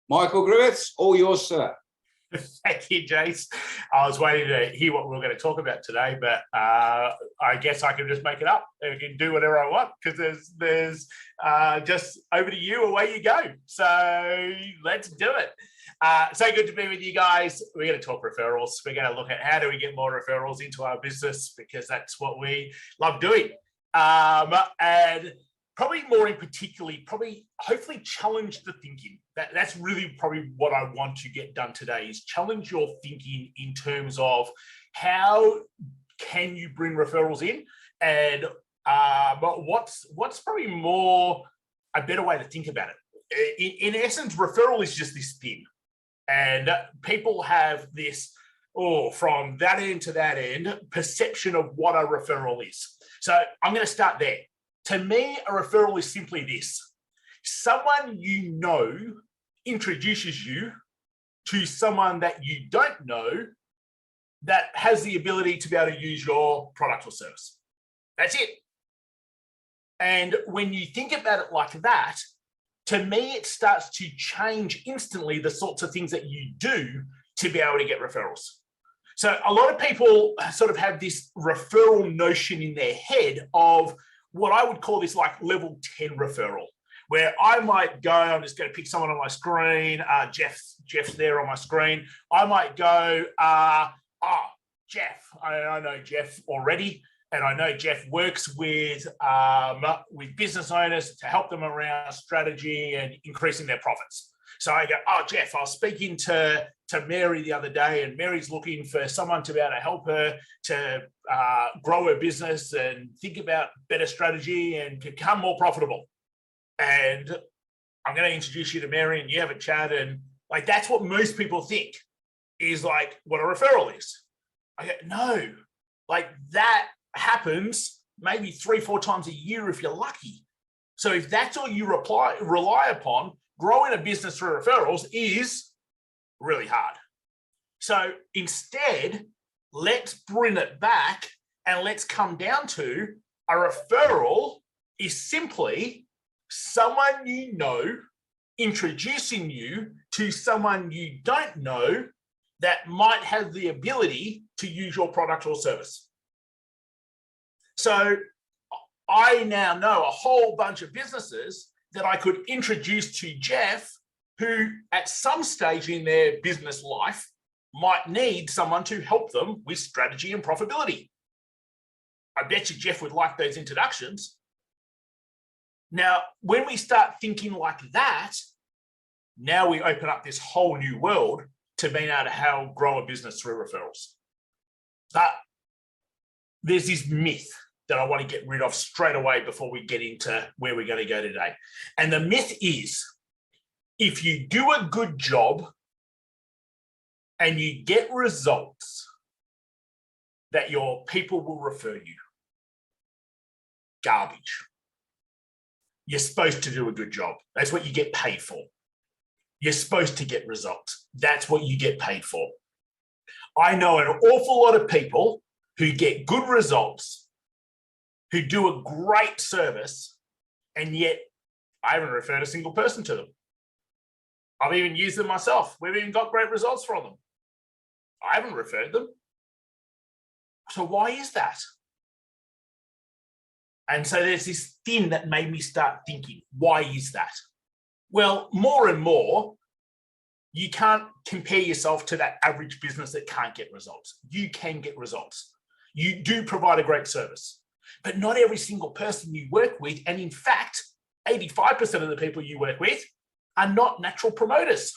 Michael Griffiths, all yours, sir. Thank you, Jace. I was waiting to hear what we were going to talk about today, but I guess I can just make it up. I can do whatever I want because there's just over to you, away you go. So let's do it. So good to be with you guys. We're going to talk referrals. We're going to look at how do we get more referrals into our business because that's what we love doing. And probably more in particularly, hopefully challenge the thinking. That's really probably what I want to get done today is challenge your thinking in terms of how can you bring referrals in and but what's probably more a better way to think about it. In essence, referral is just this thing. And people have this, from that end to that end, perception of what a referral is. So I'm going to start there. To me, a referral is simply this. Someone you know introduces you to someone that you don't know that has the ability to be able to use your product or service. That's it. And when you think about it like that, to me, it starts to change instantly the sorts of things that you do to be able to get referrals. So a lot of people sort of have this referral notion in their head of what I would call this like level 10 referral, where I might go, I'm just going to pick someone on my screen, Jeff's there on my screen. I might go, Jeff, I know Jeff already, and I know Jeff works with business owners to help them around strategy and increasing their profits. So I go, Jeff, I was speaking to Mary the other day, and Mary's looking for someone to be able to help her to grow her business and think about better strategy and become more profitable. And I'm going to introduce you to Mary and you have a chat. And like, that's what most people think is like what a referral is. I go, no, like that happens maybe 3-4 times a year if you're lucky. So if that's all you rely upon, growing a business through referrals is really hard. So instead, let's bring it back and let's come down to a referral is simply someone you know introducing you to someone you don't know that might have the ability to use your product or service. So I now know a whole bunch of businesses that I could introduce to Jeff, who at some stage in their business life might need someone to help them with strategy and profitability. I bet you Jeff would like those introductions. Now, when we start thinking like that, now we open up this whole new world to being able to grow a business through referrals. But there's this myth that I want to get rid of straight away before we get into where we're going to go today. And the myth is, if you do a good job and you get results, that your people will refer you. Garbage. You're supposed to do a good job. That's what you get paid for. You're supposed to get results. That's what you get paid for. I know an awful lot of people who get good results, who do a great service, and yet I haven't referred a single person to them. I've even used them myself. We've even got great results from them. I haven't referred them. So why is that? And so there's this thing that made me start thinking, why is that? Well, more and more, you can't compare yourself to that average business that can't get results. You can get results. You do provide a great service. But not every single person you work with, and in fact, 85% of the people you work with are not natural promoters.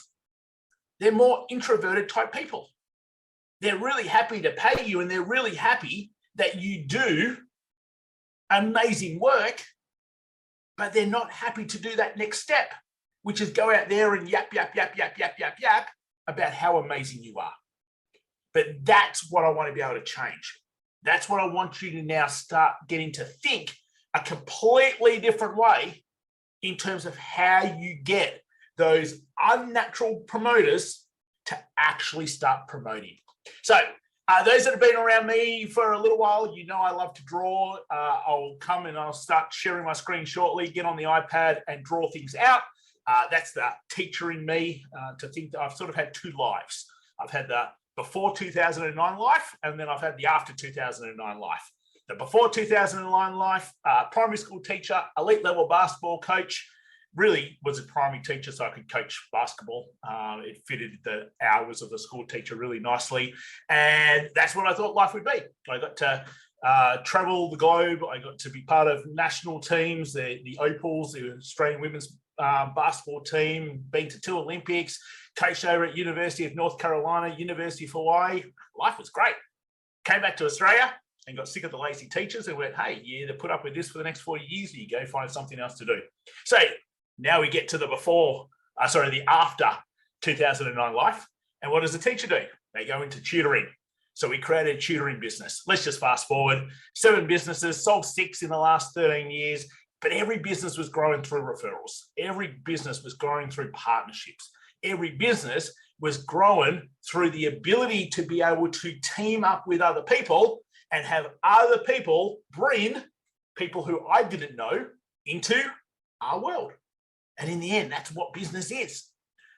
They're more introverted type people. They're really happy to pay you, and they're really happy that you do amazing work, but they're not happy to do that next step, which is go out there and yap about how amazing you are. But that's what I want to be able to change. That's what I want you to now start getting to think a completely different way in terms of how you get those unnatural promoters to actually start promoting. So those that have been around me for a little while, you know I love to draw. I'll come and I'll start sharing my screen shortly, get on the iPad and draw things out. That's the teacher in me to think that I've sort of had two lives. I've had the before 2009 life, and then I've had the after 2009 life. The before 2009 life, primary school teacher, elite level basketball coach, really was a primary teacher so I could coach basketball. It fitted the hours of the school teacher really nicely. And that's what I thought life would be. I got to travel the globe. I got to be part of national teams, the Opals, the Australian women's basketball team, been to 2 Olympics, coached over at University of North Carolina, University of Hawaii. Life was great. Came back to Australia and got sick of the lazy teachers and went, hey, you either put up with this for the next 40 years or you go find something else to do. So now we get to the after 2009 life. And what does the teacher do? They go into tutoring. So we created a tutoring business. Let's just fast forward. 7 businesses, sold 6 in the last 13 years, but every business was growing through referrals. Every business was growing through partnerships. Every business was growing through the ability to be able to team up with other people and have other people bring people who I didn't know into our world. And in the end, that's what business is.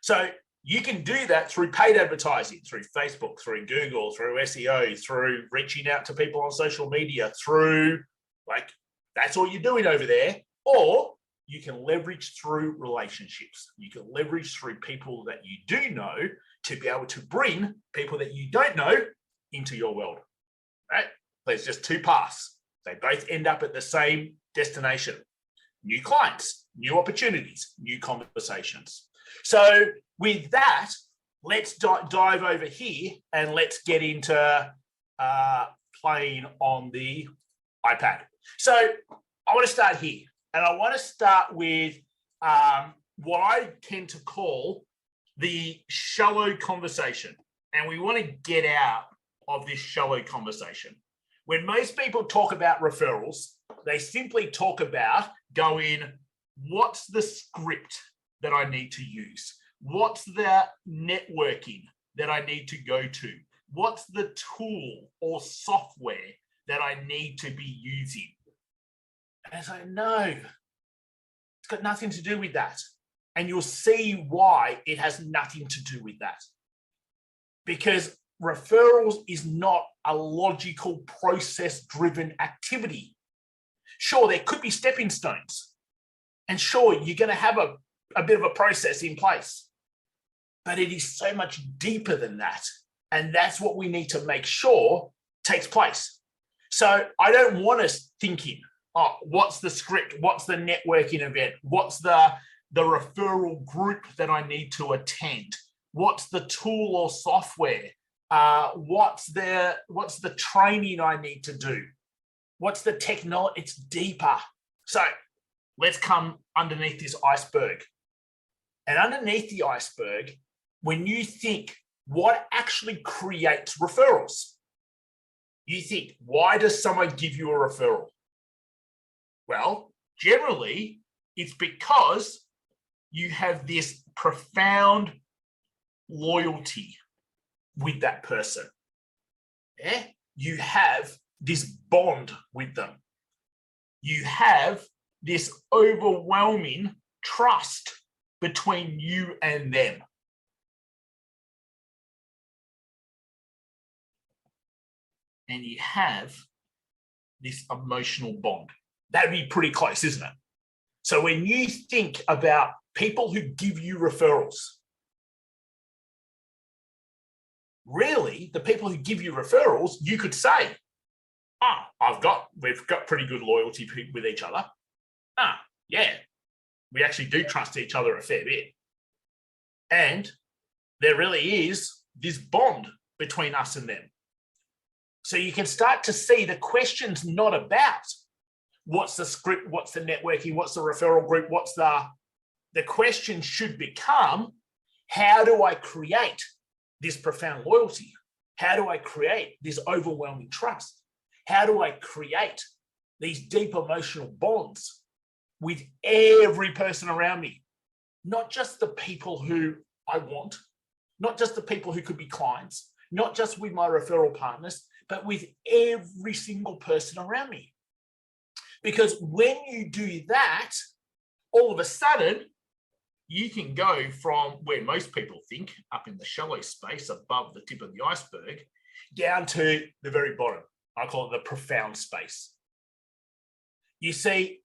So you can do that through paid advertising, through Facebook, through Google, through SEO, through reaching out to people on social media, through that's all you're doing over there. Or you can leverage through relationships. You can leverage through people that you do know to be able to bring people that you don't know into your world, right? There's just 2 paths. They both end up at the same destination. New clients, new opportunities, new conversations. So with that, let's dive over here and let's get into playing on the iPad. So I want to start here, and I want to start with what I tend to call the shallow conversation. And we want to get out of this shallow conversation. When most people talk about referrals, they simply talk about going, what's the script that I need to use? What's the networking that I need to go to? What's the tool or software that I need to be using? And I say, no, it's got nothing to do with that. And you'll see why it has nothing to do with that. Because referrals is not a logical process-driven activity. Sure, there could be stepping stones. And sure, you're going to have a bit of a process in place. But it is so much deeper than that. And that's what we need to make sure takes place. So I don't want us thinking, oh, what's the script? What's the networking event? What's the referral group that I need to attend? What's the tool or software? What's the training I need to do? What's the technology? It's deeper. So let's come underneath this iceberg. And underneath the iceberg, when you think what actually creates referrals, you think, why does someone give you a referral? Well, generally, it's because you have this profound loyalty with that person. Yeah? You have this bond with them. You have this overwhelming trust between you and them. And you have this emotional bond. That'd be pretty close, isn't it? So when you think about people who give you referrals, really, the people who give you referrals, you could say, we've got pretty good loyalty with each other. Yeah, we actually do trust each other a fair bit. And there really is this bond between us and them. So you can start to see the question's not about what's the script, what's the networking, what's the referral group, the question should become, how do I create this profound loyalty? How do I create this overwhelming trust? How do I create these deep emotional bonds with every person around me? Not just the people who I want, not just the people who could be clients, not just with my referral partners, but with every single person around me. Because when you do that, all of a sudden, you can go from where most people think, up in the shallow space above the tip of the iceberg, down to the very bottom. I call it the profound space. You see,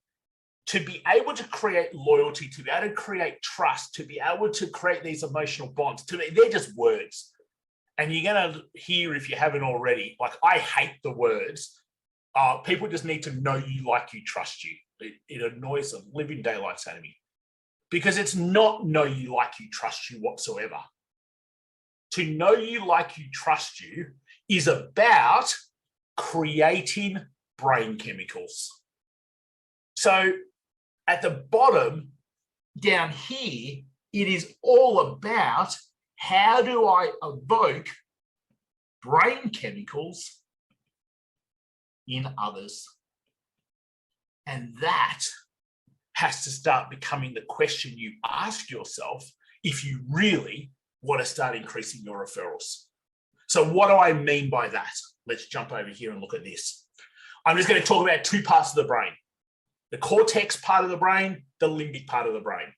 to be able to create loyalty, to be able to create trust, to be able to create these emotional bonds, they're just words. And you're going to hear, if you haven't already, like, I hate the words. People just need to know you, like you, trust you. It annoys the living daylights out of me. Because it's not know you, like you, trust you whatsoever. To know you, like you, trust you is about creating brain chemicals. So at the bottom down here, it is all about how do I evoke brain chemicals in others? And that has to start becoming the question you ask yourself if you really want to start increasing your referrals. So what do I mean by that? Let's jump over here and look at this. I'm just going to talk about two parts of the brain: the cortex part of the brain, the limbic part of the brain.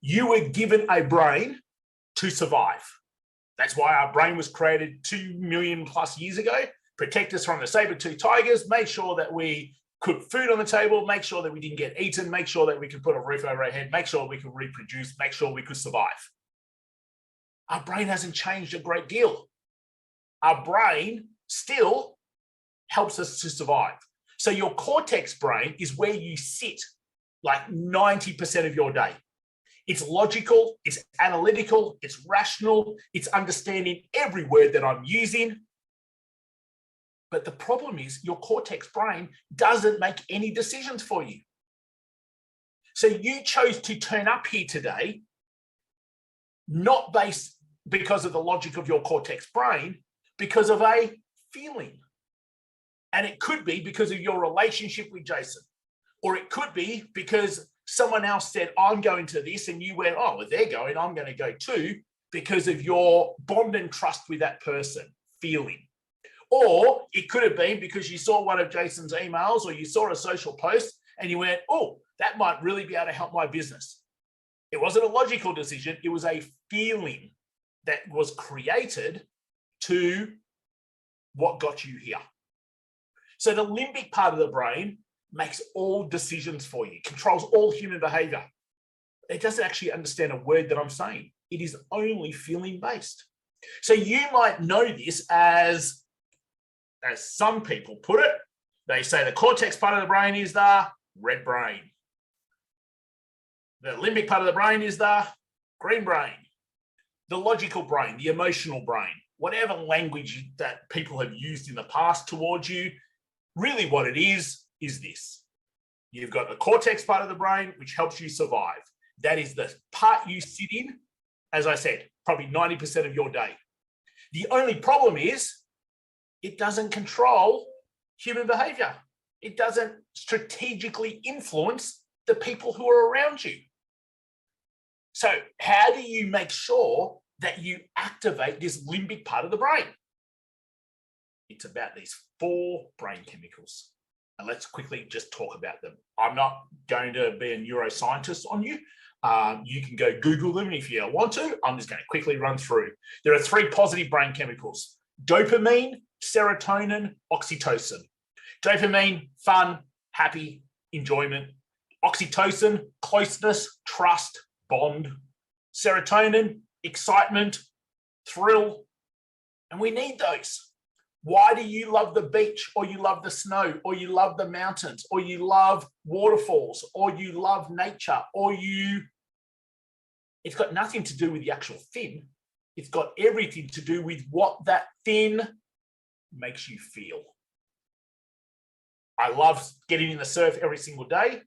You were given a brain to survive. That's why our brain was created 2 million plus years ago. Protect us from the saber-toothed tigers, make sure that we cook food on the table, make sure that we didn't get eaten, make sure that we could put a roof over our head, make sure we could reproduce, make sure we could survive. Our brain hasn't changed a great deal. Our brain still helps us to survive. So your cortex brain is where you sit like 90% of your day. It's logical, it's analytical, it's rational, it's understanding every word that I'm using. But the problem is your cortex brain doesn't make any decisions for you. So you chose to turn up here today, not based because of the logic of your cortex brain, because of a feeling. And it could be because of your relationship with Jason, or it could be because someone else said, I'm going to this, and you went, oh, well, they're going, I'm going to go too, because of your bond and trust with that person, feeling. Or it could have been because you saw one of Jason's emails, or you saw a social post and you went, oh, that might really be able to help my business. It wasn't a logical decision. It was a feeling that was created to what got you here. So the limbic part of the brain makes all decisions for you, controls all human behavior. It doesn't actually understand a word that I'm saying. It is only feeling based. So you might know this as some people put it, they say the cortex part of the brain is the red brain. The limbic part of the brain is the green brain. The logical brain, the emotional brain, whatever language that people have used in the past towards you, really what it is this. You've got the cortex part of the brain, which helps you survive. That is the part you sit in, as I said, probably 90% of your day. The only problem is it doesn't control human behavior. It doesn't strategically influence the people who are around you. So how do you make sure that you activate this limbic part of the brain? It's about these 4 brain chemicals. And let's quickly just talk about them. I'm not going to be a neuroscientist on you. You can go Google them if you want to. I'm just going to quickly run through. There are 3 positive brain chemicals: dopamine, serotonin, oxytocin. Dopamine, fun, happy, enjoyment. Oxytocin, closeness, trust, bond. Serotonin, excitement, thrill. And we need those. Why do you love the beach, or you love the snow, or you love the mountains, or you love waterfalls, or you love nature, or it's got nothing to do with the actual thing. It's got everything to do with what that thing makes you feel. I love getting in the surf every single day,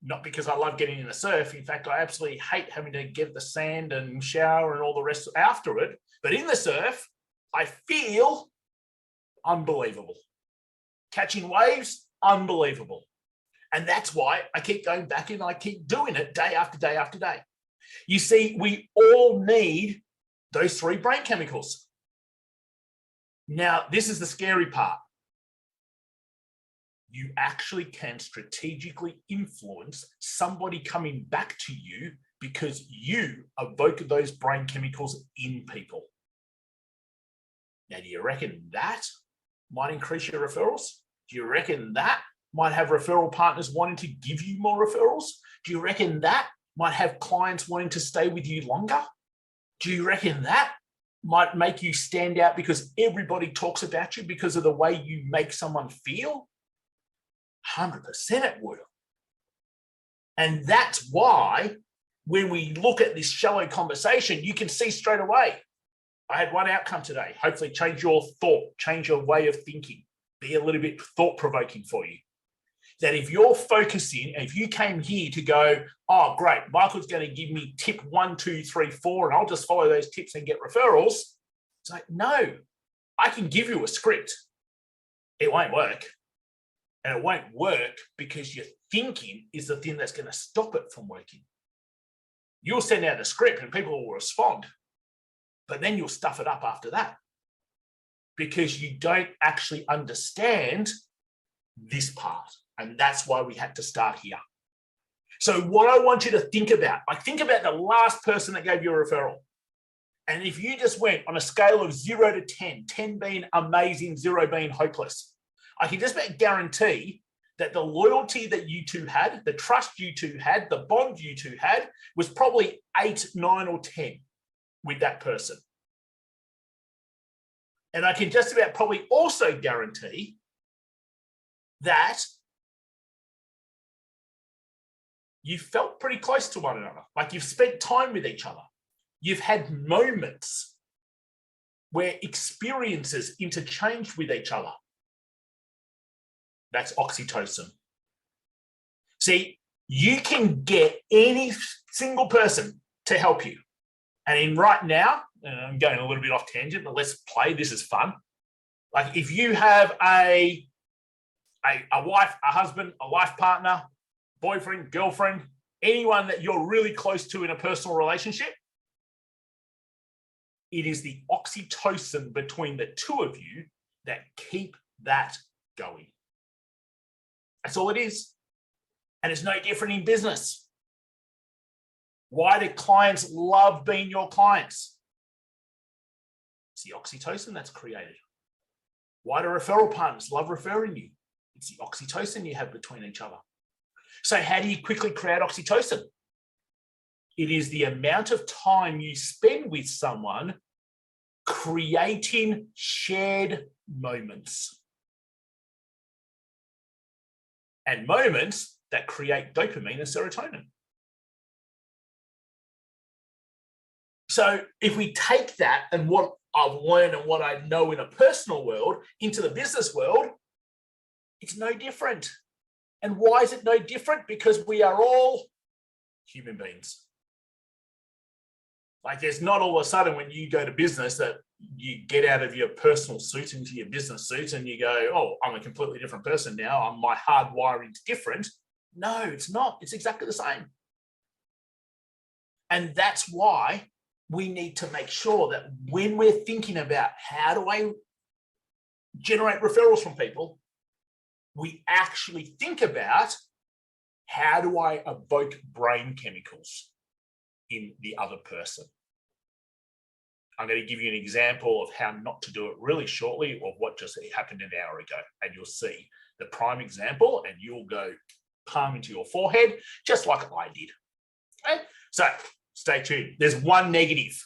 not because I love getting in the surf. In fact, I absolutely hate having to get the sand and shower and all the rest after it. But in the surf, I feel unbelievable. Catching waves, unbelievable. And that's why I keep going back and I keep doing it day after day after day. You see, we all need those 3 brain chemicals. Now, this is the scary part. You actually can strategically influence somebody coming back to you because you evoke those brain chemicals in people. Now, do you reckon that might increase your referrals? Do you reckon that might have referral partners wanting to give you more referrals? Do you reckon that might have clients wanting to stay with you longer? Do you reckon that might make you stand out because everybody talks about you because of the way you make someone feel? 100% it would. And that's why when we look at this shallow conversation, you can see straight away, I had one outcome today. Hopefully change your thought, change your way of thinking, be a little bit thought-provoking for you. That if you're focusing, if you came here to go, oh, great, Michael's going to give me tip 1, 2, 3, 4, and I'll just follow those tips and get referrals. It's like, no, I can give you a script. It won't work. And it won't work because your thinking is the thing that's going to stop it from working. You'll send out a script and people will respond, but then you'll stuff it up after that because you don't actually understand this part. And that's why we had to start here. So what I want you to think about, think about the last person that gave you a referral. And if you just went on a scale of 0 to 10, 10 being amazing, 0 being hopeless, I can just about guarantee that the loyalty that you two had, the trust you two had, the bond you two had was probably 8, 9, or 10 with that person. And I can just about probably also guarantee that you felt pretty close to one another. Like you've spent time with each other. You've had moments where experiences interchanged with each other. That's oxytocin. See, you can get any single person to help you. And in right now, and I'm going a little bit off tangent, but let's play. This is fun. Like if you have a wife, a husband, a life partner, boyfriend, girlfriend, anyone that you're really close to in a personal relationship, it is the oxytocin between the two of you that keep that going. That's all it is. And it's no different in business. Why do clients love being your clients? It's the oxytocin that's created. Why do referral partners love referring you? It's the oxytocin you have between each other. So how do you quickly create oxytocin? It is the amount of time you spend with someone creating shared moments. And moments that create dopamine and serotonin. So if we take that and what I've learned and what I know in a personal world into the business world, it's no different. And why is it no different? Because we are all human beings. Like there's not all of a sudden when you go to business that you get out of your personal suit into your business suit and you go, oh, I'm a completely different person now. My hardwiring's different. No, it's not. It's exactly the same. And that's why we need to make sure that when we're thinking about how do I generate referrals from people, we actually think about how do I evoke brain chemicals in the other person. I'm going to give you an example of how not to do it really shortly of what just happened an hour ago. And you'll see the prime example and you'll go palm into your forehead, just like I did. Okay? So stay tuned. There's one negative.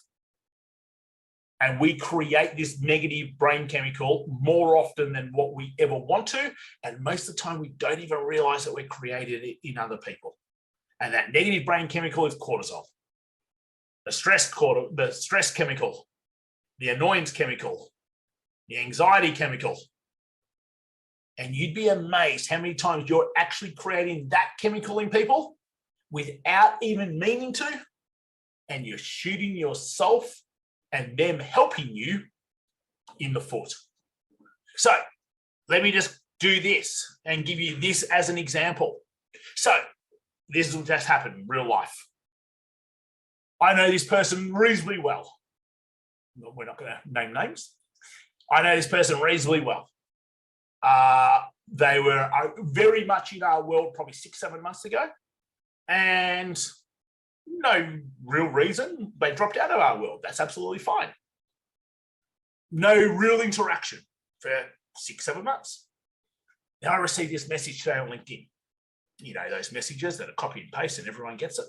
And we create this negative brain chemical more often than what we ever want to. And most of the time, we don't even realize that we're creating it in other people. And that negative brain chemical is cortisol. The stress chemical, the annoyance chemical, the anxiety chemical. And you'd be amazed how many times you're actually creating that chemical in people without even meaning to, and you're shooting yourself and them helping you in the foot. So let me just do this and give you this as an example. So this will just happen in real life. I know this person reasonably well. We're not going to name names. I know this person reasonably well. They were very much in our world probably 6-7 months ago. And No real reason. They dropped out of our world. That's absolutely fine. No real interaction for 6-7 months. Now I received this message today on LinkedIn. You know, those messages that are copy and paste and everyone gets it.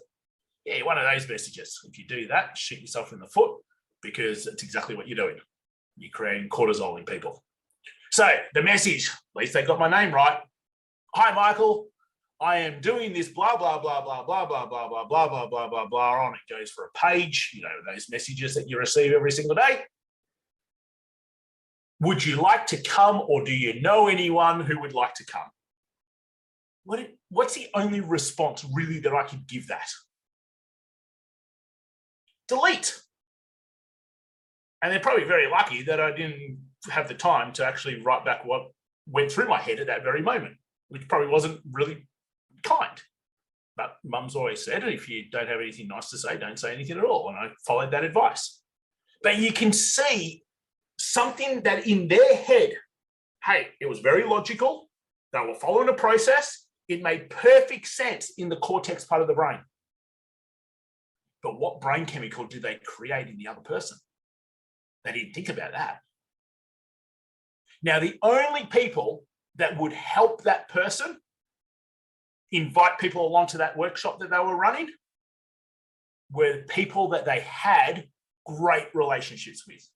Yeah, one of those messages. If you do that, shoot yourself in the foot, because it's exactly what you're doing. You're creating cortisol in people. So the message, at least they got my name right. Hi, Michael. I am doing this blah, blah, blah, blah, blah, blah, blah, blah, blah, blah, blah, blah, blah on. It goes for a page, you know, those messages that you receive every single day. Would you like to come, or do you know anyone who would like to come? What's the only response really that I could give that? Delete. And they're probably very lucky that I didn't have the time to actually write back what went through my head at that very moment, which probably wasn't really kind. But mum's always said, if you don't have anything nice to say, don't say anything at all. And I followed that advice. But you can see something that in their head, hey, it was very logical. They were following a process. It made perfect sense in the cortex part of the brain. But what brain chemical did they create in the other person? They didn't think about that. Now, the only people that would help that person invite people along to that workshop that they were running were people that they had great relationships with,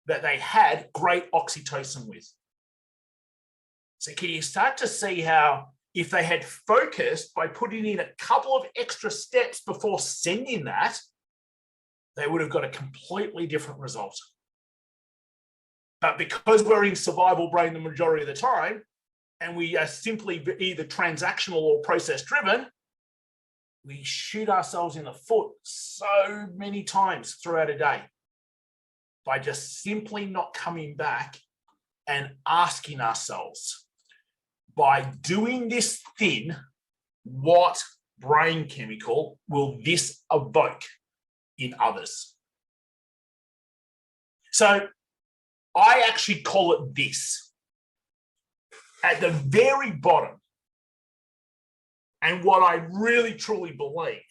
that they had great oxytocin with. So can you start to see how if they had focused by putting in a couple of extra steps before sending that, they would have got a completely different result. But because we're in survival brain the majority of the time, and we are simply either transactional or process driven, we shoot ourselves in the foot so many times throughout a day by just simply not coming back and asking ourselves, by doing this thing, what brain chemical will this evoke in others? So I actually call it this. At the very bottom, and what I really truly believe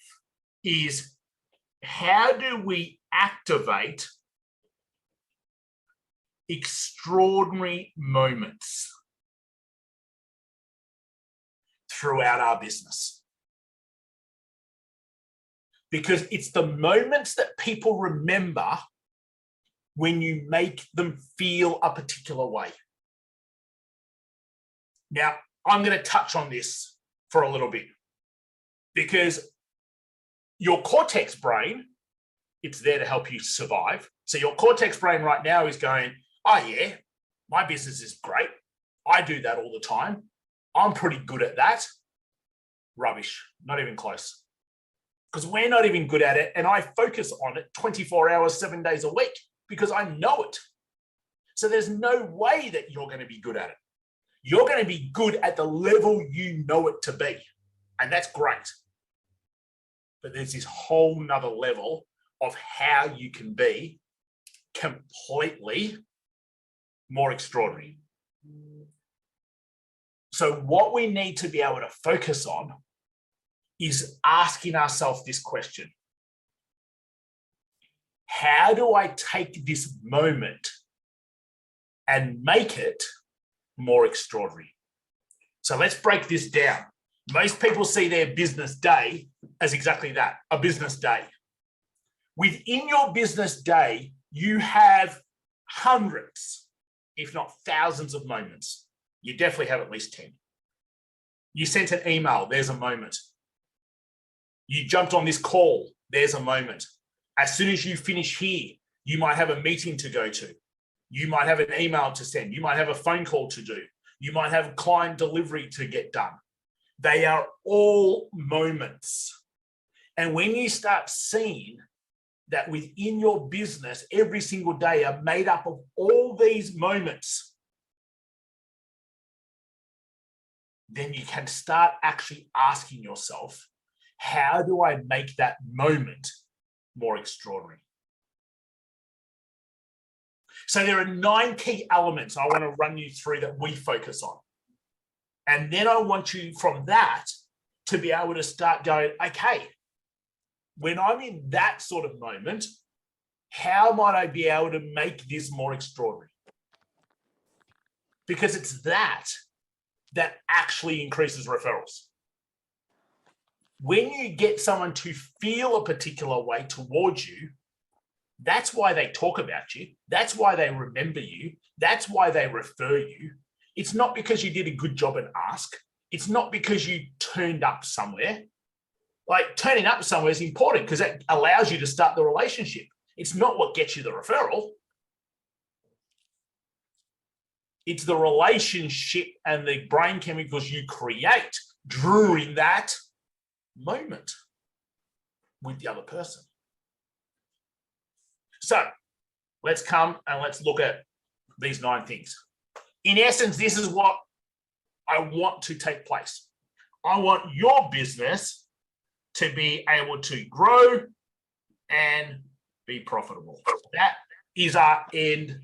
is, how do we activate extraordinary moments throughout our business? Because it's the moments that people remember when you make them feel a particular way. Now, I'm going to touch on this for a little bit, because your cortex brain, it's there to help you survive. So your cortex brain right now is going, oh yeah, my business is great. I do that all the time. I'm pretty good at that. Rubbish, not even close. Because we're not even good at it, and I focus on it 24 hours, 7 days a week, because I know it. So there's no way that you're going to be good at it. You're going to be good at the level you know it to be, and that's great. But there's this whole nother level of how you can be completely more extraordinary. So what we need to be able to focus on is asking ourselves this question: how do I take this moment and make it more extraordinary? So let's break this down. Most people see their business day as exactly that, a business day. Within your business day, you have hundreds, if not thousands of moments. You definitely have at least 10. You sent an email, there's a moment. You jumped on this call, there's a moment. As soon as you finish here, you might have a meeting to go to. You might have an email to send. You might have a phone call to do. You might have client delivery to get done. They are all moments. And when you start seeing that within your business, every single day are made up of all these moments, then you can start actually asking yourself, how do I make that moment more extraordinary? So there are 9 key elements I want to run you through that we focus on. And then I want you from that to be able to start going, okay, when I'm in that sort of moment, how might I be able to make this more extraordinary? Because it's that actually increases referrals. When you get someone to feel a particular way towards you, that's why they talk about you. That's why they remember you. That's why they refer you. It's not because you did a good job at ask. It's not because you turned up somewhere. Like, turning up somewhere is important because it allows you to start the relationship. It's not what gets you the referral. It's the relationship and the brain chemicals you create during that moment with the other person. So let's come and let's look at these 9 things. In essence, this is what I want to take place. I want your business to be able to grow and be profitable. That is our end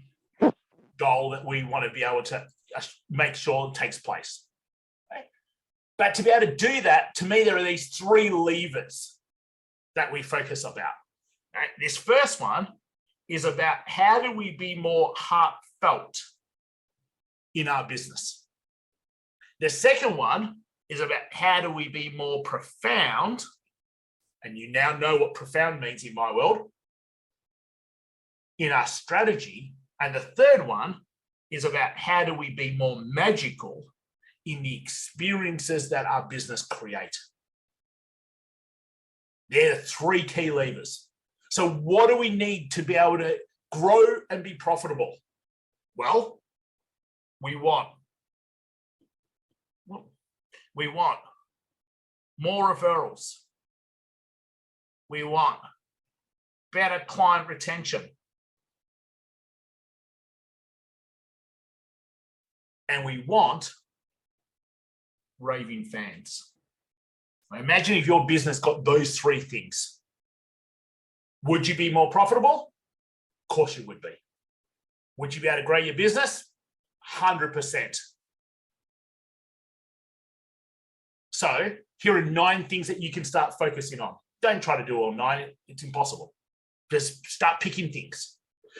goal that we want to be able to make sure takes place. Okay? But to be able to do that, to me, there are these 3 levers that we focus about. Okay? This first one is about how do we be more heartfelt in our business. The second one is about how do we be more profound, and you now know what profound means in my world, in our strategy. And the third one is about how do we be more magical in the experiences that our business create. They're the 3 key levers. So what do we need to be able to grow and be profitable? Well, we want more referrals. We want better client retention. And we want raving fans. Imagine if your business got those 3 things. Would you be more profitable? Of course you would be. Would you be able to grow your business? 100%. So here are 9 things that you can start focusing on. Don't try to do all 9. It's impossible. Just start picking things.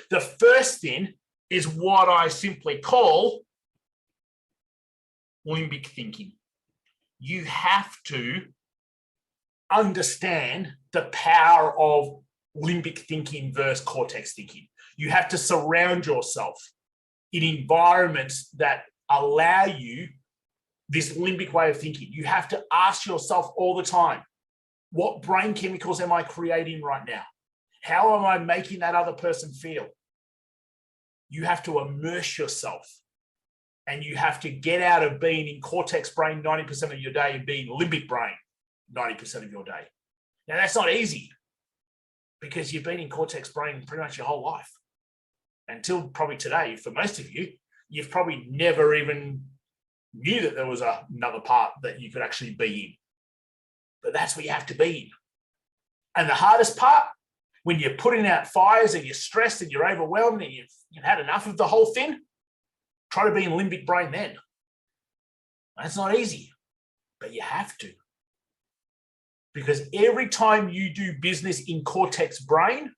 The first thing is what I simply call limbic thinking. You have to understand the power of limbic thinking versus cortex thinking. You have to surround yourself in environments that allow you this limbic way of thinking. You have to ask yourself all the time, what brain chemicals am I creating right now? How am I making that other person feel? You have to immerse yourself, and you have to get out of being in cortex brain 90% of your day and being limbic brain 90% of your day. Now, that's not easy because you've been in cortex brain pretty much your whole life. Until probably today, for most of you, you've probably never even knew that there was another part that you could actually be in. But that's what you have to be in. And the hardest part, when you're putting out fires and you're stressed and you're overwhelmed and you've had enough of the whole thing, try to be in limbic brain then. That's not easy, but you have to. Because every time you do business in cortex brain,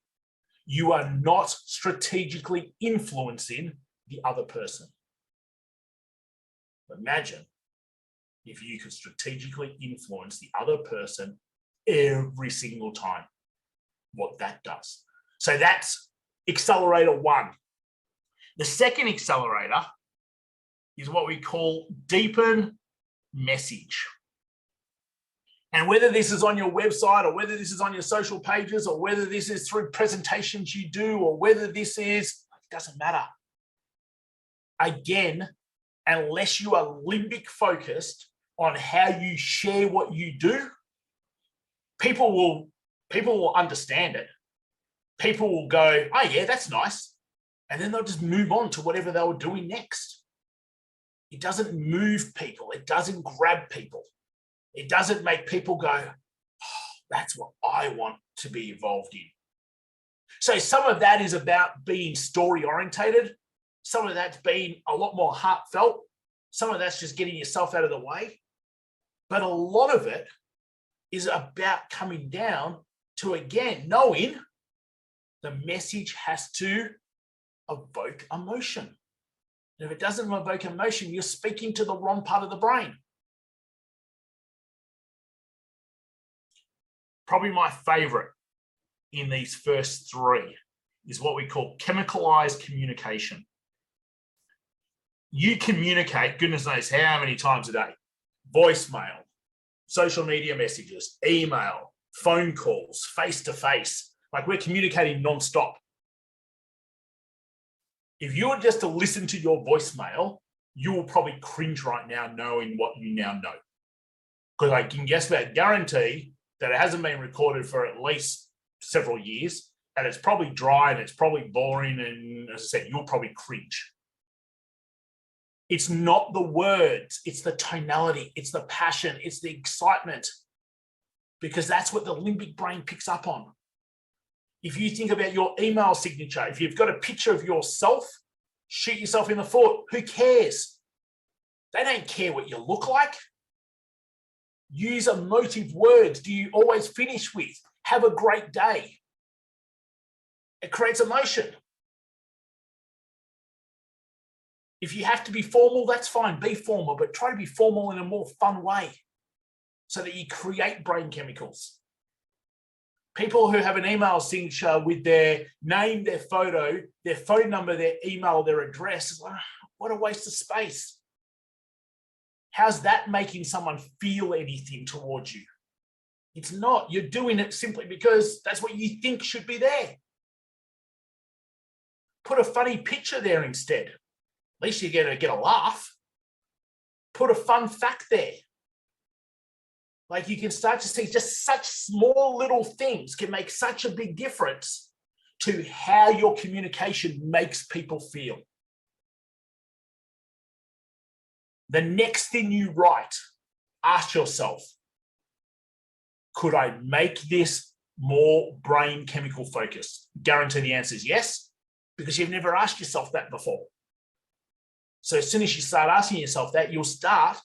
you are not strategically influencing the other person. Imagine if you could strategically influence the other person every single time, what that does. So that's accelerator 1. The second accelerator is what we call deepen message. And whether this is on your website or whether this is on your social pages or whether this is through presentations you do or whether this is, it doesn't matter. Again, unless you are limbic focused on how you share what you do, people will understand it. People will go, oh yeah, that's nice. And then they'll just move on to whatever they were doing next. It doesn't move people. It doesn't grab people. It doesn't make people go, oh, that's what I want to be involved in. So some of that is about being story orientated. Some of that's being a lot more heartfelt. Some of that's just getting yourself out of the way. But a lot of it is about coming down to, again, knowing the message has to evoke emotion. And if it doesn't evoke emotion, you're speaking to the wrong part of the brain. Probably my favorite in these first three is what we call chemicalized communication. You communicate, goodness knows how many times a day. Voicemail, social media messages, email, phone calls, face-to-face. Like, we're communicating non-stop. If you were just to listen to your voicemail, you will probably cringe right now knowing what you now know. Because I can guarantee that it hasn't been recorded for at least several years, and it's probably dry and it's probably boring, and as I said, you'll probably cringe. It's not the words, it's the tonality, it's the passion, it's the excitement, because that's what the limbic brain picks up on. If you think about your email signature, if you've got a picture of yourself, shoot yourself in the foot. Who cares? They don't care what you look like. Use emotive words. Do you always finish with, have a great day? It creates emotion. If you have to be formal, that's fine, be formal, but try to be formal in a more fun way so that you create brain chemicals. People who have an email signature with their name, their photo, their phone number, their email, their address, what a waste of space. How's that making someone feel anything towards you? It's not. You're doing it simply because that's what you think should be there. Put a funny picture there instead. At least you're going to get a laugh. Put a fun fact there. Like, you can start to see just such small little things can make such a big difference to how your communication makes people feel. The next thing you write, ask yourself, could I make this more brain chemical focused? Guarantee the answer is yes, because you've never asked yourself that before. So as soon as you start asking yourself that, you'll start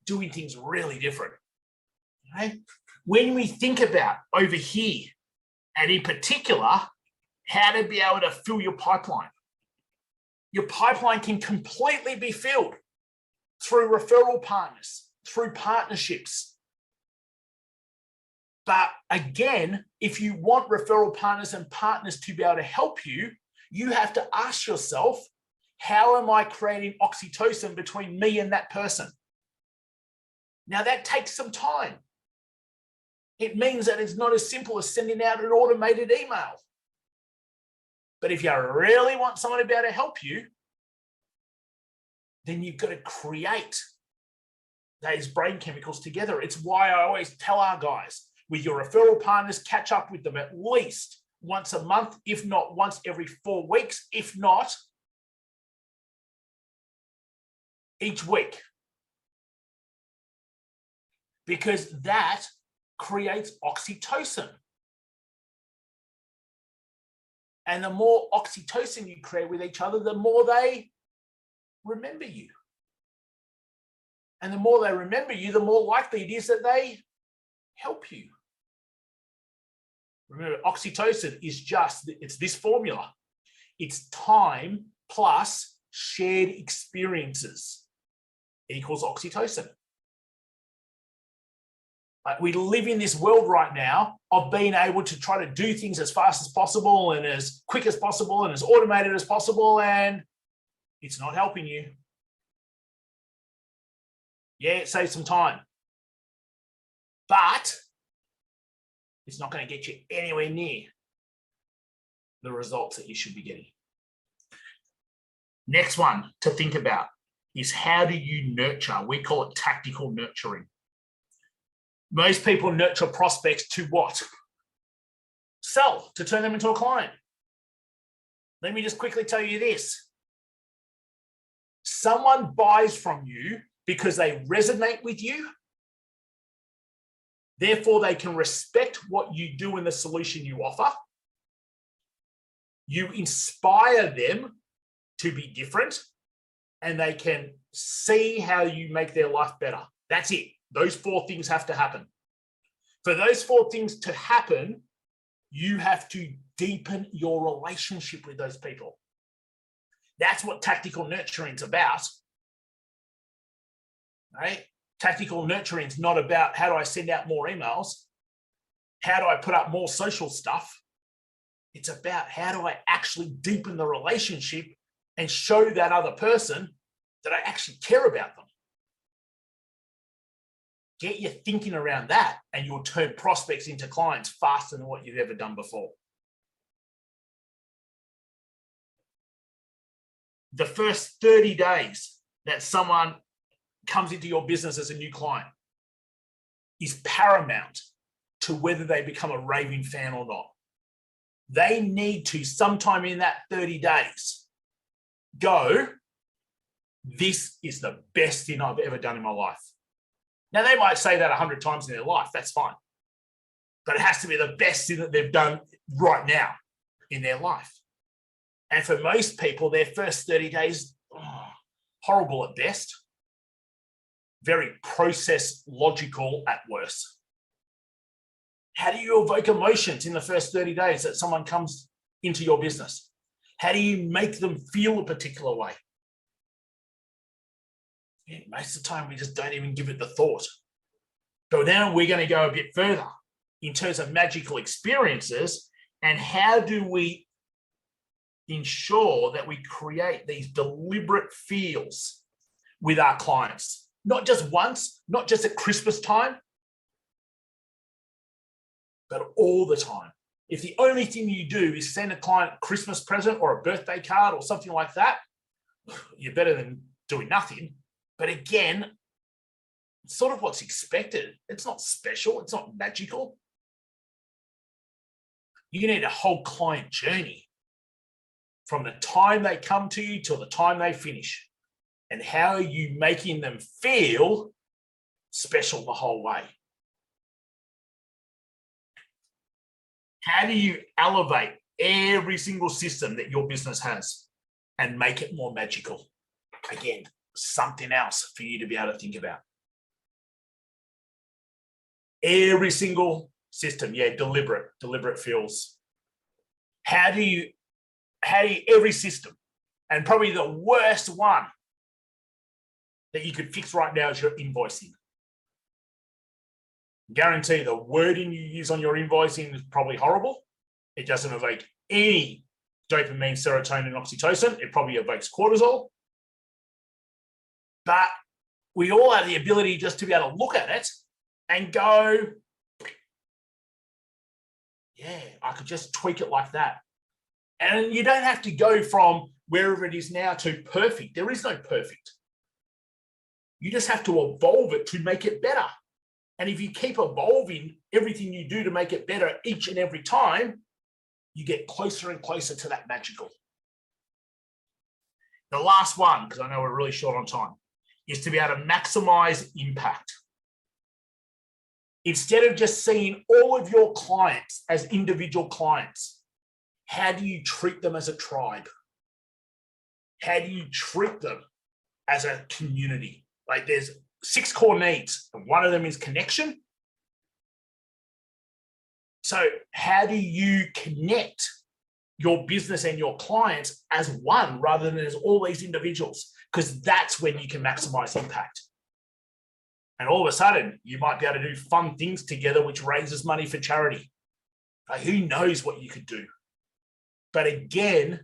doing things really different. Okay? When we think about over here, and in particular, how to be able to fill your pipeline can completely be filled through referral partners, through partnerships. But again, if you want referral partners and partners to be able to help you, you have to ask yourself, how am I creating oxytocin between me and that person? Now, that takes some time. It means that it's not as simple as sending out an automated email. But if you really want someone to be able to help you, then you've got to create those brain chemicals together. It's why I always tell our guys, with your referral partners, catch up with them at least once a month, if not once every 4 weeks, if not each week. Because that creates oxytocin. And the more oxytocin you create with each other, the more they remember you. And the more they remember you, the more likely it is that they help you. Remember, oxytocin is it's this formula. It's time plus shared experiences equals oxytocin. We live in this world right now of being able to try to do things as fast as possible and as quick as possible and as automated as possible, and it's not helping you. Yeah, it saves some time, but it's not going to get you anywhere near the results that you should be getting. Next one to think about is, how do you nurture? We call it tactical nurturing. Most people nurture prospects to what? Sell, to turn them into a client. Let me just quickly tell you this. Someone buys from you because they resonate with you. Therefore, they can respect what you do and the solution you offer. You inspire them to be different, and they can see how you make their life better. That's it. Those 4 things have to happen. For those 4 things to happen, You have to deepen your relationship with those people. That's what tactical nurturing is about, right? Tactical nurturing is not about how do I send out more emails? How do I put up more social stuff? It's about how do I actually deepen the relationship and show that other person that I actually care about them. Get your thinking around that and you'll turn prospects into clients faster than what you've ever done before. The first 30 days that someone comes into your business as a new client is paramount to whether they become a raving fan or not. They need to, sometime in that 30 days, go, this is the best thing I've ever done in my life. Now, they might say that 100 times in their life. That's fine. But it has to be the best thing that they've done right now in their life. And for most people, their first 30 days, horrible at best. Very process logical at worst. How do you evoke emotions in the first 30 days that someone comes into your business? How do you make them feel a particular way? Yeah, most of the time, we just don't even give it the thought. So now we're going to go a bit further in terms of magical experiences and how do we ensure that we create these deliberate feels with our clients, not just once, not just at Christmas time, but all the time. If the only thing you do is send a client a Christmas present or a birthday card or something like that, you're better than doing nothing. But again, it's sort of what's expected. It's not special. It's not magical. You need a whole client journey from the time they come to you till the time they finish. And how are you making them feel special the whole way? How do you elevate every single system that your business has and make it more magical? Again, something else for you to be able to think about. Every single system, yeah, deliberate feels. How do you every system, and probably the worst one that you could fix right now is your invoicing. Guarantee the wording you use on your invoicing is probably horrible. It doesn't evoke any dopamine, serotonin, oxytocin. It probably evokes cortisol. But we all have the ability just to be able to look at it and go, yeah, I could just tweak it like that. And you don't have to go from wherever it is now to perfect. There is no perfect. You just have to evolve it to make it better. And if you keep evolving everything you do to make it better each and every time, you get closer and closer to that magical. The last one, because I know we're really short on time, is to be able to maximize impact. Instead of just seeing all of your clients as individual clients, how do you treat them as a tribe? How do you treat them as a community? Like there's 6 core needs, and one of them is connection. So how do you connect your business and your clients as one rather than as all these individuals? Because that's when you can maximize impact. And all of a sudden, you might be able to do fun things together, which raises money for charity. Like, who knows what you could do? But again,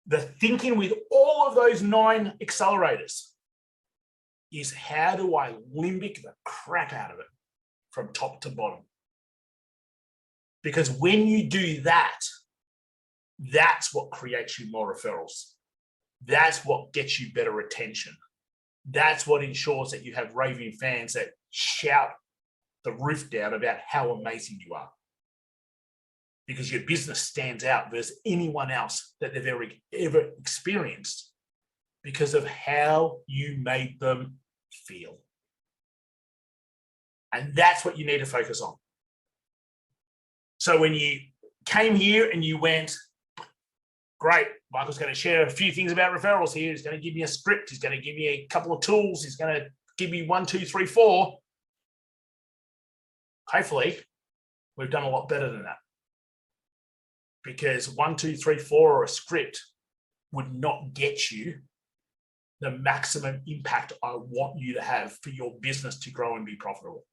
the thinking with all of those 9 accelerators is how do I limbic the crap out of it from top to bottom? Because when you do that, that's what creates you more referrals. That's what gets you better retention. That's what ensures that you have raving fans that shout the roof down about how amazing you are. Because your business stands out versus anyone else that they've ever experienced because of how you made them feel. And that's what you need to focus on. So when you came here and you went, great, Michael's going to share a few things about referrals here. He's going to give me a script. He's going to give me a couple of tools. He's going to give me 1, 2, 3, 4. Hopefully, we've done a lot better than that. because 1, 2, 3, 4 or a script would not get you the maximum impact I want you to have for your business to grow and be profitable.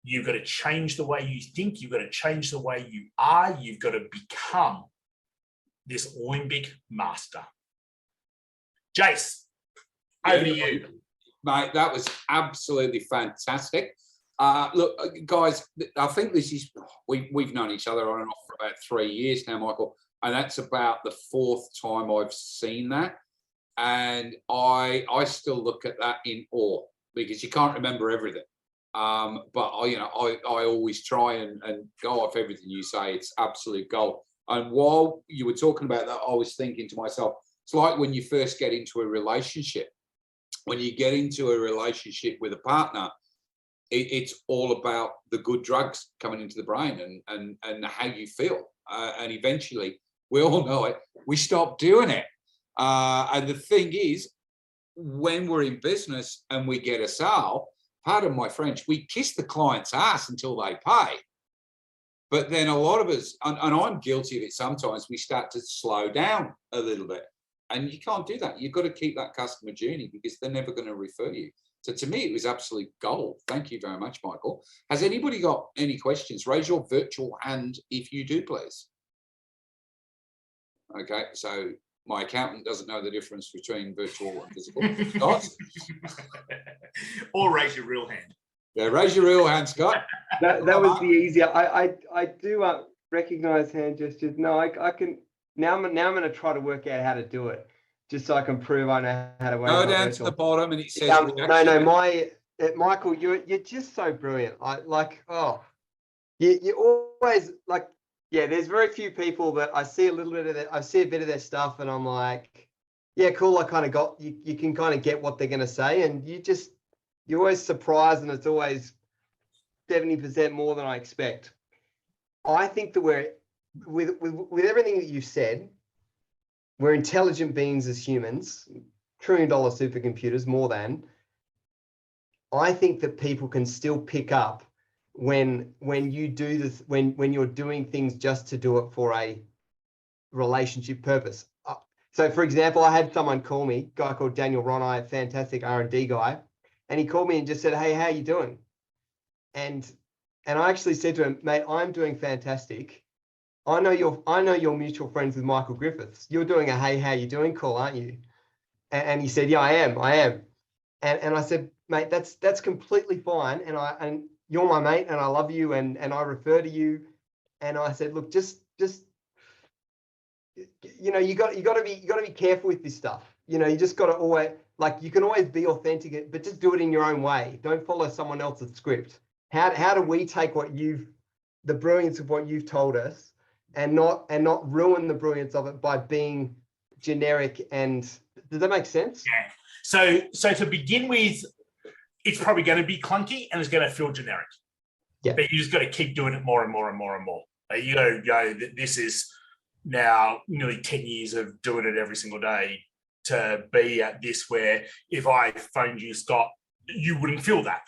You've got to change the way you think. You've got to change the way you are. You've got to become this limbic master. Jace, over to you. Mate, that was absolutely fantastic. Look, guys, I think this is, we've known each other on and off for about 3 years now, Michael, and that's about the 4th time I've seen that. And I still look at that in awe, because you can't remember everything. But I always try and go off everything you say. It's absolute gold. And while you were talking about that, I was thinking to myself, it's like when you first get into a relationship. When you get into a relationship with a partner, it's all about the good drugs coming into the brain and how you feel. And eventually, we all know it, we stop doing it. And the thing is, when we're in business and we get a sale, pardon my French, we kiss the client's ass until they pay. But then a lot of us, and I'm guilty of it sometimes, we start to slow down a little bit. And you can't do that. You've got to keep that customer journey, because they're never going to refer you. So to me, it was absolute gold. Thank you very much, Michael. Has anybody got any questions? Raise your virtual hand if you do, please. Okay, so my accountant doesn't know the difference between virtual and physical. Scott? Or raise your real hand. Yeah, raise your real hand, Scott. That was the easier. I do recognize hand gestures. No, I can now. I'm going to try to work out how to do it, just so I can prove I know how to work. Go down to the bottom and it says. Michael, you're just so brilliant. You always like. Yeah, there's very few people that I see a little bit of that. I see a bit of their stuff, and I'm like, yeah, cool. I kind of got you can kind of get what they're going to say, and you're always surprised, and it's always 70% more than I expect. I think that we're with everything that you've said, we're intelligent beings as humans, $1 trillion supercomputers, more than. I think that people can still pick up when you do this, when you're doing things just to do it for a relationship purpose. So for example, I had someone call me, a guy called Daniel Ronai, a fantastic R&D guy, and he called me and just said, hey, how you doing? And I actually said to him, mate, I'm doing fantastic. I know you're mutual friends with Michael Griffiths. You're doing a hey, how you doing call, aren't you? And he said, yeah, I am. And I said, mate, that's completely fine. And you're my mate, and I love you, and I refer to you. And I said, look, just you got to be careful with this stuff. You just got to always, like, you can always be authentic, but just do it in your own way. Don't follow someone else's script. How do we take the brilliance of what you've told us, and not ruin the brilliance of it by being generic? And does that make sense? Yeah. So to begin with, it's probably going to be clunky and it's going to feel generic. Yeah. But you just got to keep doing it more and more and more and more. This is now nearly 10 years of doing it every single day to be at this, where if I phoned you, Scott, you wouldn't feel that.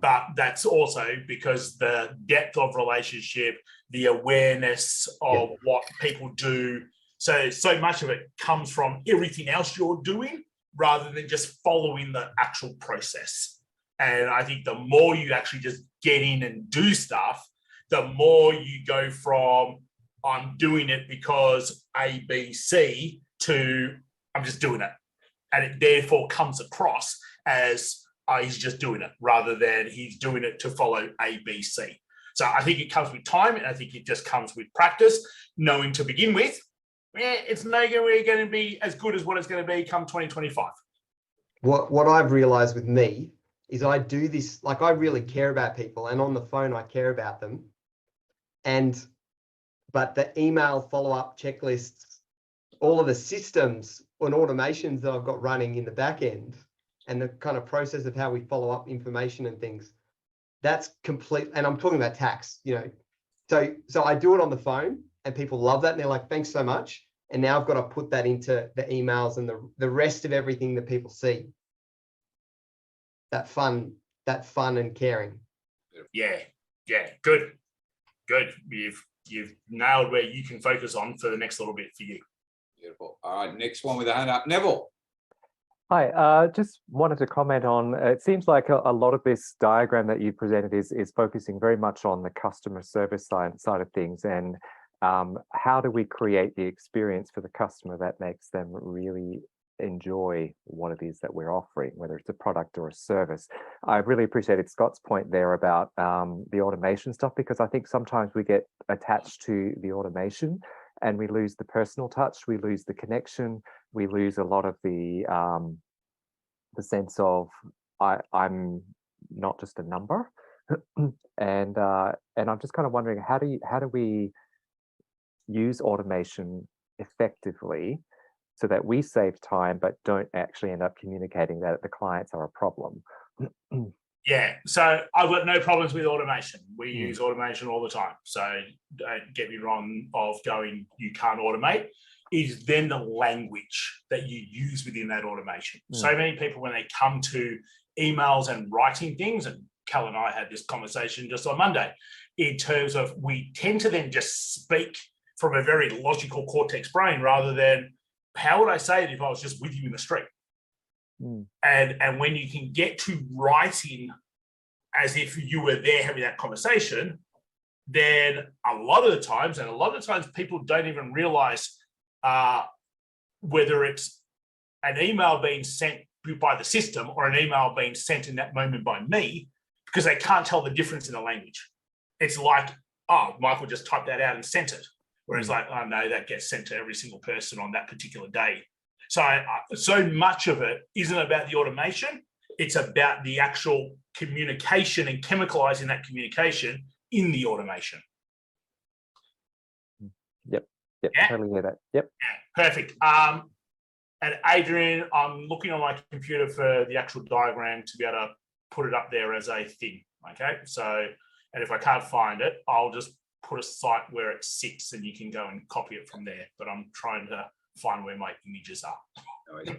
But that's also because the depth of relationship, the awareness of what people do. So much of it comes from everything else you're doing, rather than just following the actual process. And I think the more you actually just get in and do stuff, the more you go from I'm doing it because A, B, C to I'm just doing it. And it therefore comes across as he's just doing it, rather than he's doing it to follow A, B, C. So I think it comes with time, and I think it just comes with practice, knowing to begin with, it's not going to be as good as what it's going to be come 2025. What I've realized with me is I do this, like, I really care about people, and on the phone I care about them. But the email follow-up checklists, all of the systems and automations that I've got running in the back end, and the kind of process of how we follow up information and things, that's complete. And I'm talking about tax, So I do it on the phone, and people love that, and they're like, thanks so much. And now I've got to put that into the emails and the rest of everything that people see. That fun and caring. Yeah, good. you've nailed where you can focus on for the next little bit for you. Beautiful. All right, next one with a hand up, Neville. Hi, just wanted to comment on, it seems like a lot of this diagram that you presented is focusing very much on the customer service side of things, and how do we create the experience for the customer that makes them really enjoy what it is that we're offering, whether it's a product or a service. I really appreciated Scott's point there about the automation stuff, because I think sometimes we get attached to the automation and we lose the personal touch, we lose the connection, we lose a lot of the sense of I'm not just a number. and I'm just kind of wondering, how do we use automation effectively so that we save time but don't actually end up communicating that the clients are a problem? Yeah, so I've got no problems with automation. We use automation all the time. So don't get me wrong of going, you can't automate, is then the language that you use within that automation. So many people, when they come to emails and writing things, and Cal and I had this conversation just on Monday, in terms of we tend to then just speak from a very logical cortex brain rather than, how would I say it if I was just with you in the street? And when you can get to writing as if you were there having that conversation, then a lot of the times people don't even realize whether it's an email being sent by the system or an email being sent in that moment by me, because they can't tell the difference in the language. It's like, oh, Michael just typed that out and sent it. Whereas like, oh no, that gets sent to every single person on that particular day. So much of it isn't about the automation. It's about the actual communication and chemicalizing that communication in the automation. Yep, Yeah? Totally hear that. Yep. Yeah, perfect. And Adrian, I'm looking on my computer for the actual diagram to be able to put it up there as a thing. Okay, so, and if I can't find it, I'll just put a site where it sits and you can go and copy it from there. But I'm trying to find where my images are.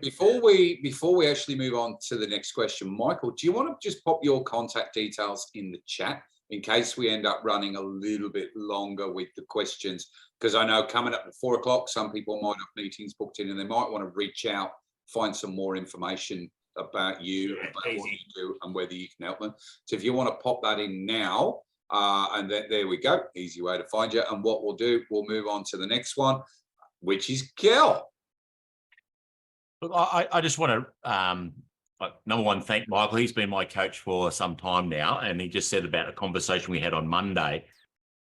Before we actually move on to the next question, Michael, do you want to just pop your contact details in the chat in case we end up running a little bit longer with the questions? Because I know coming up at 4 o'clock, some people might have meetings booked in and they might want to reach out, find some more information about you, about what you do and whether you can help them. So if you want to pop that in now, and then there we go, easy way to find you. And what we'll do, we'll move on to the next one, which is Kel. Look, I just want to, number one, thank Michael. He's been my coach for some time now, and he just said about a conversation we had on Monday.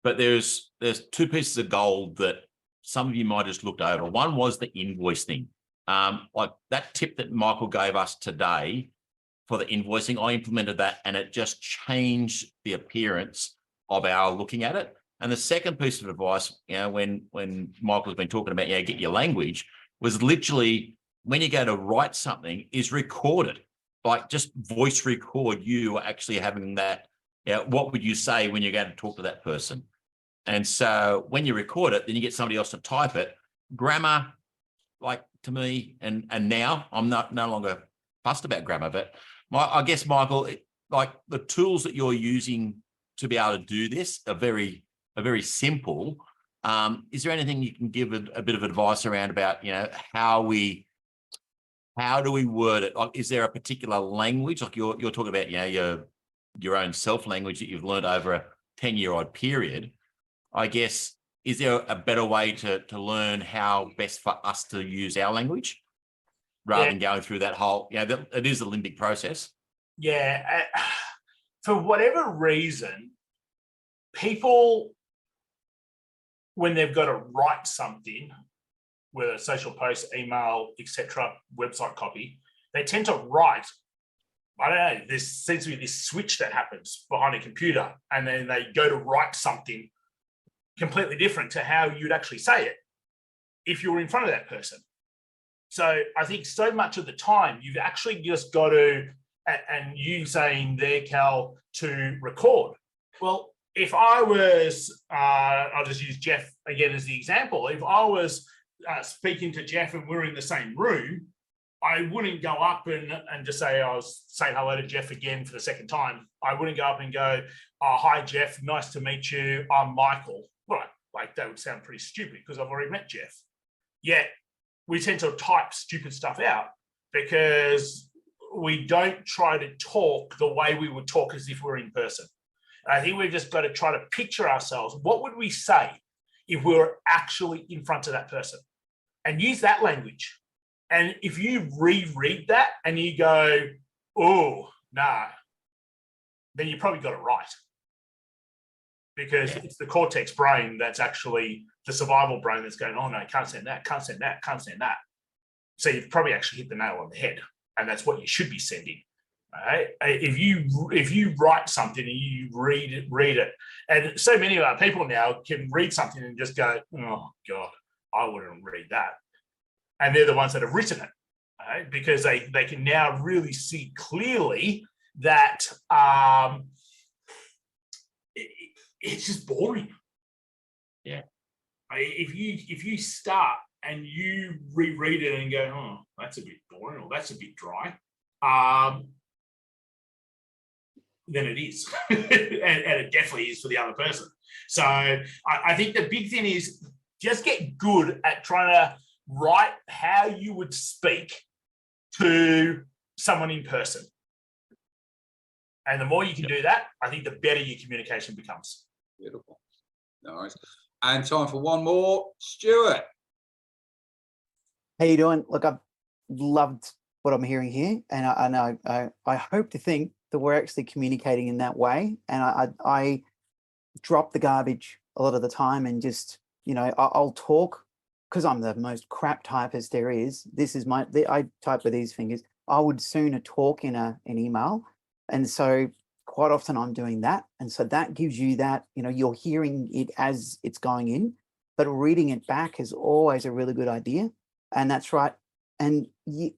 But there's two pieces of gold that some of you might have just looked over. One was the invoice thing. Like that tip that Michael gave us today for the invoicing, I implemented that, and it just changed the appearance of our looking at it. And the second piece of advice, when Michael's been talking about, get your language, was literally, when you go to write something, is record it. Like just voice record you actually having that. What would you say when you're going to talk to that person? And so when you record it, then you get somebody else to type it. Grammar, like to me, and now I'm no longer fussed about grammar, but I guess, Michael, like the tools that you're using to be able to do this are very simple. Is there anything you can give a bit of advice around about, how do we word it? Like, is there a particular language? Like you're talking about, your own self language that you've learned over a 10-year-old period. I guess, is there a better way to learn how best for us to use our language rather than going through that whole, it is a limbic process. Yeah. For whatever reason, people, when they've got to write something, whether it's social post, email, etc., website copy, they tend to write, I don't know, there seems to be this switch that happens behind a computer, and then they go to write something completely different to how you'd actually say it if you were in front of that person. So I think so much of the time, you've actually just got to, and you saying there, Cal, to record. Well, if I was, I'll just use Jeff again as the example. If I was speaking to Jeff and we're in the same room, I wouldn't go up and just say, I was saying hello to Jeff again for the second time. I wouldn't go up and go, oh, hi, Jeff, nice to meet you. I'm Michael. Right. like that would sound pretty stupid because I've already met Jeff. Yet we tend to type stupid stuff out because we don't try to talk the way we would talk as if we're in person. And I think we've just got to try to picture ourselves. What would we say if we were actually in front of that person? And use that language. And if you reread that and you go, oh, nah, then you probably got it right. Because it's the cortex brain that's actually the survival brain that's going, oh no, can't send that, can't send that, can't send that. So you've probably actually hit the nail on the head. And that's what you should be sending. Right? If you write something and you read it, and so many of our people now can read something and just go, oh God, I wouldn't read that. And they're the ones that have written it, right? Because they can now really see clearly that it's just boring. Yeah. If you start and you reread it and go, oh, that's a bit boring or that's a bit dry, then it is. and it definitely is for the other person. So I think the big thing is just get good at trying to write how you would speak to someone in person. And the more you can do that, I think the better your communication becomes. Beautiful. Nice. And time for one more. Stuart. How you doing? Look, I've loved what I'm hearing here, and I hope to think that we're actually communicating in that way. And I drop the garbage a lot of the time, and just, you know, I'll talk because I'm the most crap typist there is. This is I type with these fingers. I would sooner talk in an email, and so quite often I'm doing that, and so that gives you that, you know, you're hearing it as it's going in, but reading it back is always a really good idea. And that's right. And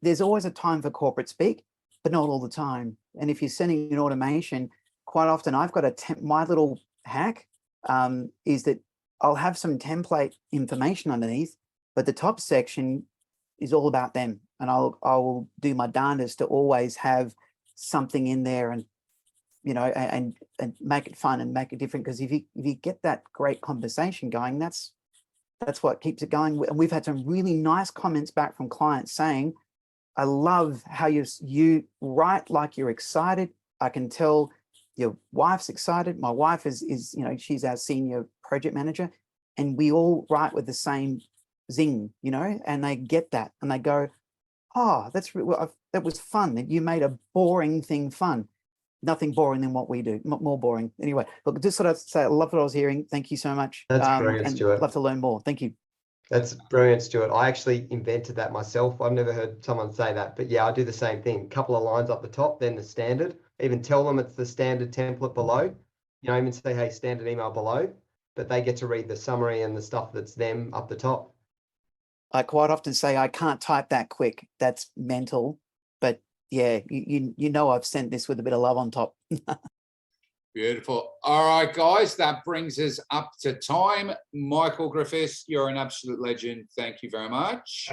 there's always a time for corporate speak, but not all the time. And if you're sending an automation, quite often I've got my little hack is that I'll have some template information underneath, but the top section is all about them. And I will do my darndest to always have something in there, and, you know, and make it fun and make it different. Because if you get that great conversation going, that's what keeps it going. And we've had some really nice comments back from clients saying, I love how you write like you're excited. I can tell your wife's excited. My wife is, you know, she's our senior project manager, and we all write with the same zing, you know, and they get that and they go, oh, that was fun. That you made a boring thing fun. Nothing boring than what we do, more boring. Anyway, look, just sort of say, I love what I was hearing. Thank you so much. That's brilliant, and Stuart. Love to learn more. Thank you. That's brilliant, Stuart. I actually invented that myself. I've never heard someone say that, but yeah, I do the same thing. Couple of lines up the top, then the standard. Even tell them it's the standard template below. You know, even say, hey, standard email below, but they get to read the summary and the stuff that's them up the top. I quite often say, I can't type that quick. That's mental. But yeah, you know, I've sent this with a bit of love on top. Beautiful. All right, guys, that brings us up to time. Michael Griffiths, you're an absolute legend. Thank you very much.